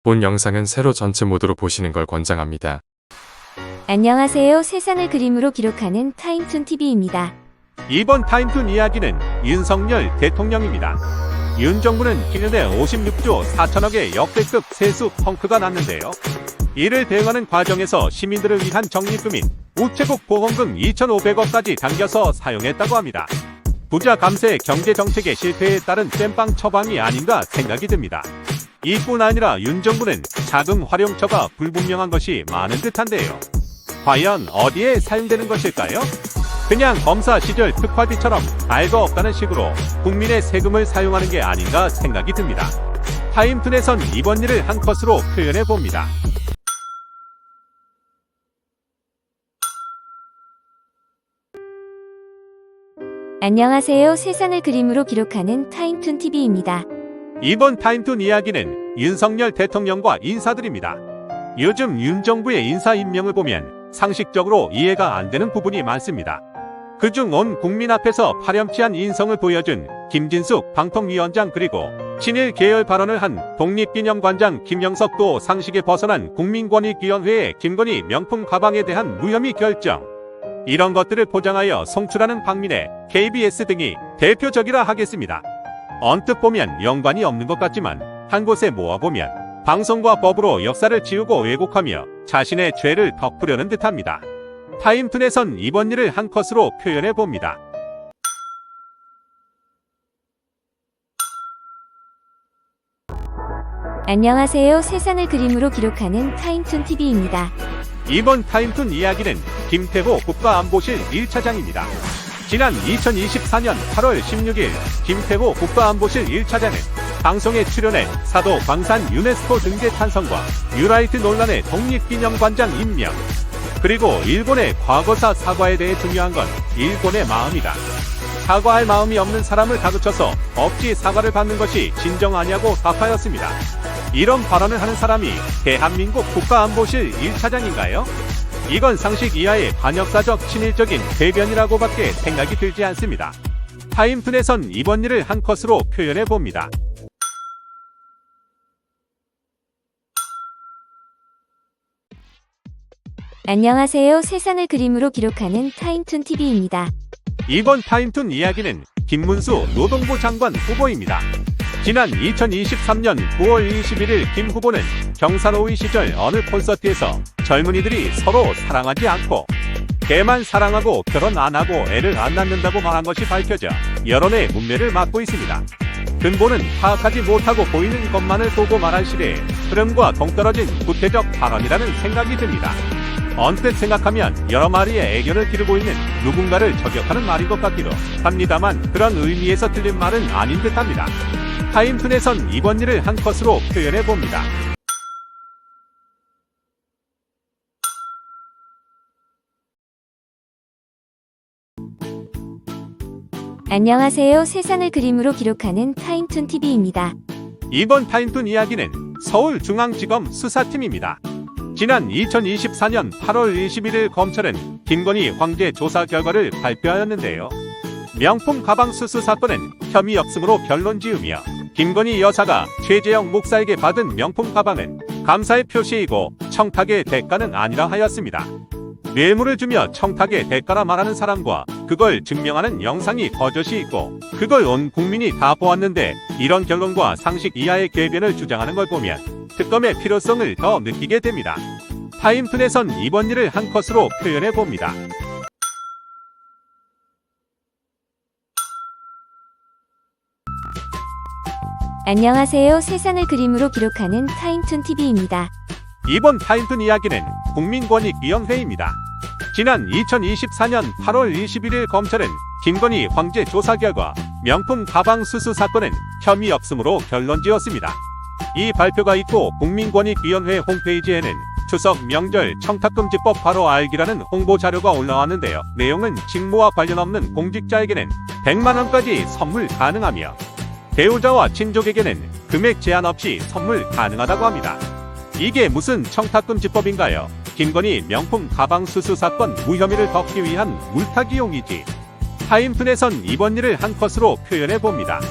본 영상은 세로 전체 모드로 보시는 걸 권장합니다. 안녕하세요. 세상을 그림으로 기록하는 타임툰TV입니다. 이번 타임툰 이야기는 윤석열 대통령입니다. 윤 정부는 기년에 56조 4천억의 역대급 세수 펑크가 났는데요. 이를 대응하는 과정에서 시민들을 위한 적립금인 우체국 보험금 2,500억까지 당겨서 사용했다고 합니다. 부자 감세 경제정책의 실패에 따른 땜빵 처방이 아닌가 생각이 듭니다. 이뿐 아니라 윤 정부는 자금 활용처가 불분명한 것이 많은 듯한데요. 과연 어디에 사용되는 것일까요? 그냥 검사 시절 특활비처럼 알거 없다는 식으로 국민의 세금을 사용하는 게 아닌가 생각이 듭니다. 타임툰에선 이번 일을 한 컷으로 표현해 봅니다. 안녕하세요. 세상을 그림으로 기록하는 타임툰TV입니다. 이번 타임툰 이야기는 윤석열 대통령과 인사들입니다. 요즘 윤 정부의 인사 임명을 보면 상식적으로 이해가 안 되는 부분이 많습니다. 그중 온 국민 앞에서 파렴치한 인성을 보여준 김진숙 방통위원장, 그리고 친일 계열 발언을 한 독립기념관장 김영석도 상식에 벗어난 국민권익위원회의 김건희 명품 가방에 대한 무혐의 결정, 이런 것들을 포장하여 송출하는 박민혜, KBS 등이 대표적이라 하겠습니다. 언뜻 보면 연관이 없는 것 같지만 한 곳에 모아보면 방송과 법으로 역사를 지우고 왜곡하며 자신의 죄를 덮으려는 듯합니다. 타임툰에선 이번 일을 한 컷으로 표현해 봅니다. 안녕하세요. 세상을 그림으로 기록하는 타임툰TV입니다. 이번 타임툰 이야기는 김태호 국가안보실 1차장입니다. 지난 2024년 8월 16일 김태호 국가안보실 1차장은 방송에 출연해 사도 광산 유네스코 등재 탄성과 뉴라이트 논란의 독립기념관장 임명, 그리고 일본의 과거사 사과에 대해 중요한 건 일본의 마음이다. 사과할 마음이 없는 사람을 다그쳐서 억지 사과를 받는 것이 진정하냐고 답하였습니다. 이런 발언을 하는 사람이 대한민국 국가안보실 1차장인가요? 이건 상식 이하의 반역사적 친일적인 대변이라고밖에 생각이 들지 않습니다. 타임툰에선 이번 일을 한 컷으로 표현해 봅니다. 안녕하세요. 세상을 그림으로 기록하는 타임툰TV입니다. 이번 타임툰 이야기는 김문수 노동부 장관 후보입니다. 지난 2023년 9월 21일 김 후보는 경사노위 시절 어느 콘서트에서 젊은이들이 서로 사랑하지 않고 개만 사랑하고 결혼 안 하고 애를 안 낳는다고 말한 것이 밝혀져 여론의 문매를 맞고 있습니다. 근본은 파악하지 못하고 보이는 것만을 보고 말한 시대의 흐름과 동떨어진 구태적 발언이라는 생각이 듭니다. 언뜻 생각하면 여러 마리의 애견을 기르고 있는 누군가를 저격하는 말인 것 같기도 합니다만 그런 의미에서 틀린 말은 아닌 듯합니다. 타임툰에선 이번 일을 한 컷으로 표현해 봅니다. 안녕하세요. 세상을 그림으로 기록하는 타임툰TV입니다. 이번 타임툰 이야기는 서울중앙지검 수사팀입니다. 지난 2024년 8월 21일 검찰은 김건희 황제 조사 결과를 발표하였는데요. 명품 가방 수수 사건은 혐의 없음으로 결론 지으며 김건희 여사가 최재형 목사에게 받은 명품 가방은 감사의 표시이고 청탁의 대가는 아니라 하였습니다. 뇌물을 주며 청탁의 대가라 말하는 사람과 그걸 증명하는 영상이 버젓이 있고 그걸 온 국민이 다 보았는데 이런 결론과 상식 이하의 궤변을 주장하는 걸 보면 특검의 필요성을 더 느끼게 됩니다. 타임툰에선 이번 일을 한 컷으로 표현해 봅니다. 안녕하세요. 세상을 그림으로 기록하는 타임툰TV입니다. 이번 타임툰 이야기는 국민권익위원회입니다. 지난 2024년 8월 21일 검찰은 김건희 황제 조사 결과 명품 가방 수수 사건은 혐의 없음으로 결론 지었습니다. 이 발표가 있고 국민권익위원회 홈페이지에는 추석 명절 청탁금지법 바로 알기라는 홍보 자료가 올라왔는데요. 내용은 직무와 관련 없는 공직자에게는 100만 원까지 선물 가능하며 배우자와 친족에게는 금액 제한 없이 선물 가능하다고 합니다. 이게 무슨 청탁금지법인가요? 김건희 명품 가방 수수 사건 무혐의를 덮기 위한 물타기용이지. 타임툰에선 이번 일을 한 컷으로 표현해 봅니다.